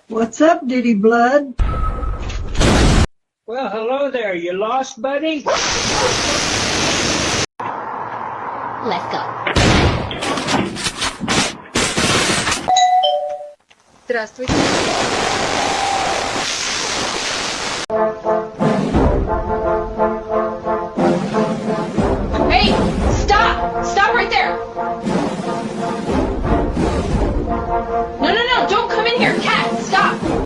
What's up, Diddy Blood? Well, hello there. You lost, buddy? Let's go. Здравствуйте.